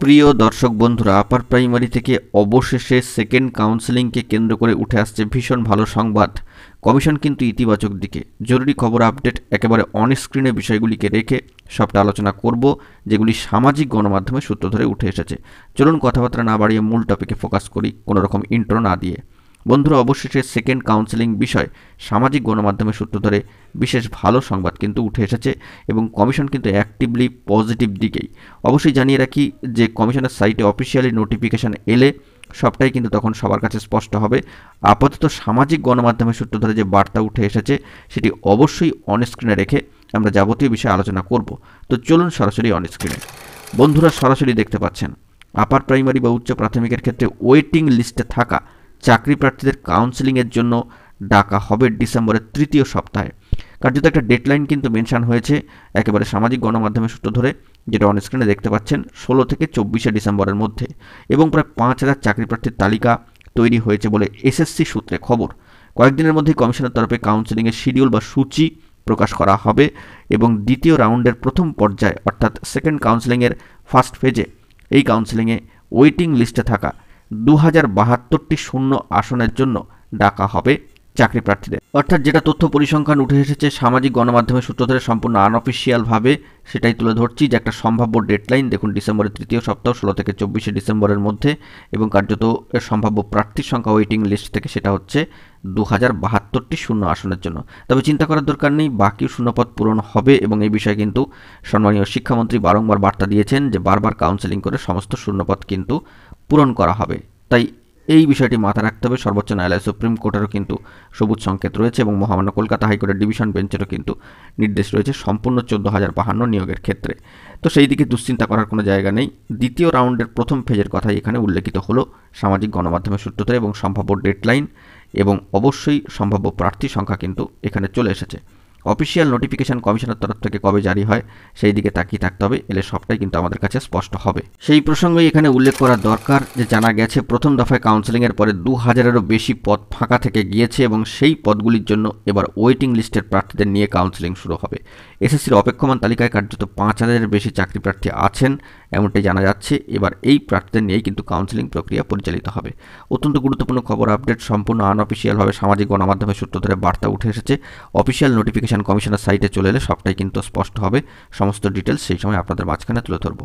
প্রিয় দর্শক বন্ধুরা, আপার প্রাইমারি থেকে অবশেষে সেকেন্ড কাউন্সেলিংকে কেন্দ্র করে উঠে আসছে ভীষণ ভালো সংবাদ। কমিশন কিন্তু ইতিবাচক দিকে। জরুরি খবর আপডেট একেবারে অন স্ক্রিনে বিষয়গুলিকে রেখে সবটা আলোচনা করব, যেগুলি সামাজিক গণমাধ্যমে সূত্র ধরে উঠে এসেছে। চলুন কথাবার্তা না বাড়িয়ে মূল টপিকে ফোকাস করি, কোনো রকম ইন্ট্রো না দিয়ে। বন্ধুরা, অবশেষে সেকেন্ড কাউন্সেলিং বিষয় সামাজিক গণমাধ্যমের সূত্র ধরে বিশেষ ভালো সংবাদ কিন্তু উঠে এসেছে এবং কমিশন কিন্তু অ্যাক্টিভলি পজিটিভ দিকেই। অবশ্যই জানিয়ে রাখি যে কমিশনের সাইটে অফিসিয়ালি নোটিফিকেশান এলে সবটাই কিন্তু তখন সবার কাছে স্পষ্ট হবে। আপাতত সামাজিক গণমাধ্যমের সূত্র ধরে যে বার্তা উঠে এসেছে সেটি অবশ্যই অন স্ক্রিনে রেখে আমরা যাবতীয় বিষয়ে আলোচনা করব। তো চলুন সরাসরি অন স্ক্রিনে। বন্ধুরা, সরাসরি দেখতে পাচ্ছেন আপার প্রাইমারি বা উচ্চ প্রাথমিকের ক্ষেত্রে ওয়েটিং লিস্টে থাকা চাকরি প্রার্থীদের কাউন্সেলিংয়ের জন্য ডাকা হবে ডিসেম্বরের তৃতীয় সপ্তাহে। কার্যত একটা ডেডলাইন কিন্তু মেনশন হয়েছে একেবারে সামাজিক গণমাধ্যমের সূত্র ধরে, যেটা অন স্ক্রিনে দেখতে পাচ্ছেন, 16 থেকে 24শে ডিসেম্বরের মধ্যে। এবং প্রায় 5000 চাকরি প্রার্থীর তালিকা তৈরি হয়েছে বলে এসএসসি সূত্রে খবর। কয়েকদিনের মধ্যেই কমিশনের তরফে কাউন্সেলিংয়ের শিডিউল বা সূচি প্রকাশ করা হবে এবং দ্বিতীয় রাউন্ডের প্রথম পর্যায়ে অর্থাৎ সেকেন্ড কাউন্সেলিংয়ের ফার্স্ট ফেজে এই কাউন্সেলিংয়ে ওয়েটিং লিস্টে থাকা 2072টি শূন্য আসনের জন্য ডাকা হবে চাকরি প্রার্থীদের। অর্থাৎ যেটা তথ্য পরিসংখ্যান উঠে এসেছে সামাজিক গণমাধ্যমের সূত্র ধরে সম্পূর্ণ আনঅফিসিয়ালভাবে, সেটাই তুলে ধরছি যে একটা সম্ভাব্য ডেডলাইন দেখুন ডিসেম্বরের তৃতীয় সপ্তাহ 16 থেকে 24শে ডিসেম্বরের মধ্যে। এবং কার্যত সম্ভাব্য প্রার্থীর সংখ্যা ওয়েটিং লিস্ট থেকে সেটা হচ্ছে 2072টি শূন্য আসনের জন্য। তবে চিন্তা করার দরকার নেই, বাকি শূন্যপদ পূরণ হবে এবং এই বিষয়ে কিন্তু সম্মানীয় শিক্ষামন্ত্রী বারংবার বার্তা দিয়েছেন যে বারবার কাউন্সেলিং করে সমস্ত শূন্যপদ কিন্তু পূরণ করা হবে। তাই এই বিষয়টি মাথায় রাখতে হবে। সর্বোচ্চ ন্যায়ালয় সুপ্রিম কোর্টেরও কিন্তু সবুজ সংকেত রয়েছে এবং মহামান্য কলকাতা হাইকোর্টের ডিভিশন বেঞ্চেরও কিন্তু নির্দেশ রয়েছে সম্পূর্ণ 14,052 নিয়োগের ক্ষেত্রে। তো সেই দিকে দুশ্চিন্তা করার কোনো জায়গা নেই। দ্বিতীয় রাউন্ডের প্রথম ফেজের কথাই এখানে উল্লেখিত হলো সামাজিক গণমাধ্যমের সূত্র ধরে এবং সম্ভাব্য ডেডলাইন এবং অবশ্যই সম্ভাব্য প্রার্থী সংখ্যা কিন্তু এখানে চলে এসেছে। অফিসিয়াল নোটিফিকেশন কমিশনের তরফ থেকে কবে জারি হয় সেই দিকে তাকিয়ে থাকতে হবে, এলে সবটাই কিন্তু আমাদের কাছে স্পষ্ট হবে। সেই প্রসঙ্গেই এখানে উল্লেখ করা দরকার যে জানা গেছে প্রথম দফায় কাউন্সেলিংয়ের পরে 2000-এরও বেশি পদ ফাঁকা থেকে গিয়েছে এবং সেই পদগুলির জন্য এবার ওয়েটিং লিস্টের প্রার্থীদের নিয়ে কাউন্সেলিং শুরু হবে। এসএসসির অপেক্ষমান তালিকায় কার্যত 5000-এর বেশি চাকরি প্রার্থী আছেন এমনটাই জানা যাচ্ছে। এবার এই প্রার্থীদের নিয়েই কিন্তু কাউন্সেলিং প্রক্রিয়া পরিচালিত হবে। অত্যন্ত গুরুত্বপূর্ণ খবর আপডেট, সম্পূর্ণ আনঅফিসিয়ালভাবে সামাজিক গণমাধ্যমের সূত্র ধরে বার্তা উঠে এসেছে। অফিসিয়াল নোটিফিকেশন কমিশনের সাইটে চলে এলে সবটাই কিন্তু স্পষ্ট হবে। সমস্ত ডিটেলস সেই সময় আপনাদের মাঝখানে তুলে ধরবো।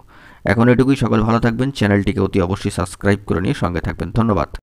এখন এটুকুই, সকল ভালো থাকবেন। চ্যানেলটিকে অতি অবশ্যই সাবস্ক্রাইব করে নিয়ে সঙ্গে থাকবেন। ধন্যবাদ।